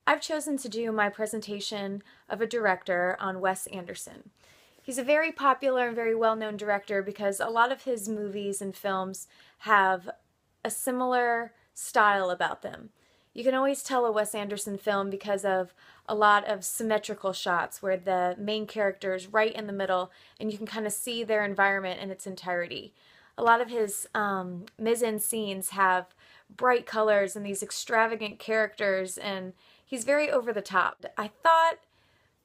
I've chosen to do my presentation of a director on Wes Anderson. He's a very popular and very well-known director because a lot of his movies and films have a similar style about them. You can always tell a Wes Anderson film because of a lot of symmetrical shots where the main character is right in the middle and you can kind of see their environment in its entirety. A lot of his mise-en-scenes have bright colors and these extravagant characters, and he's very over the top. I thought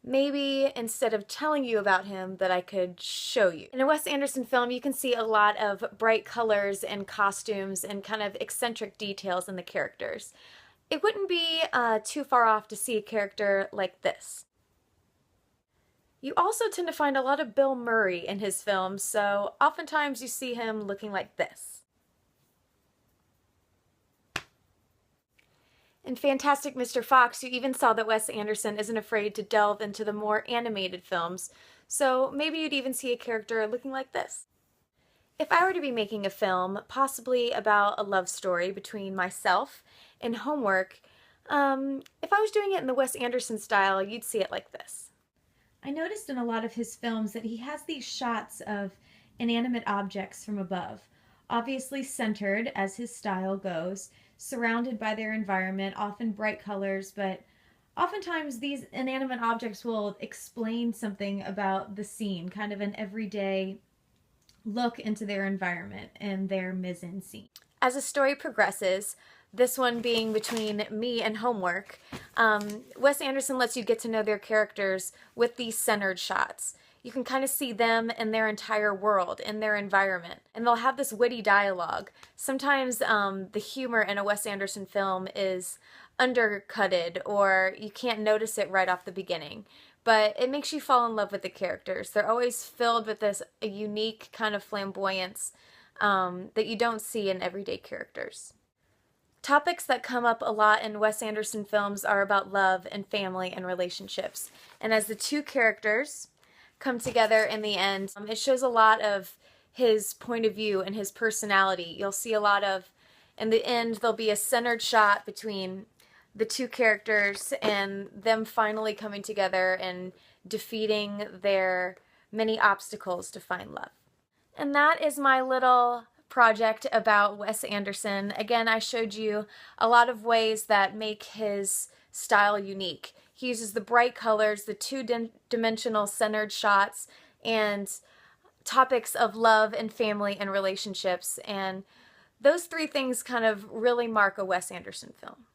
maybe instead of telling you about him that I could show you. In a Wes Anderson film you can see a lot of bright colors and costumes and kind of eccentric details in the characters. It wouldn't be too far off to see a character like this. You also tend to find a lot of Bill Murray in his films, so oftentimes you see him looking like this. In Fantastic Mr. Fox, you even saw that Wes Anderson isn't afraid to delve into the more animated films, so maybe you'd even see a character looking like this. If I were to be making a film, possibly about a love story between myself and Homework, if I was doing it in the Wes Anderson style, you'd see it like this. I noticed in a lot of his films that he has these shots of inanimate objects from above, obviously centered as his style goes, surrounded by their environment, often bright colors, but oftentimes these inanimate objects will explain something about the scene, kind of an everyday look into their environment and their mise-en-scene. As the story progresses, this one being between me and Homework, Wes Anderson lets you get to know their characters with these centered shots. You can kind of see them and their entire world and their environment. And they'll have this witty dialogue. Sometimes the humor in a Wes Anderson film is undercutted or you can't notice it right off the beginning. But it makes you fall in love with the characters. They're always filled with this unique kind of flamboyance that you don't see in everyday characters. Topics that come up a lot in Wes Anderson films are about love and family and relationships. And as the two characters come together in the end, it shows a lot of his point of view and his personality. You'll see a lot of, in the end, there'll be a centered shot between the two characters and them finally coming together and defeating their many obstacles to find love. And that is my little project about Wes Anderson. Again, I showed you a lot of ways that make his style unique. He uses the bright colors, the two-dimensional centered shots, and topics of love and family and relationships. And those three things kind of really mark a Wes Anderson film.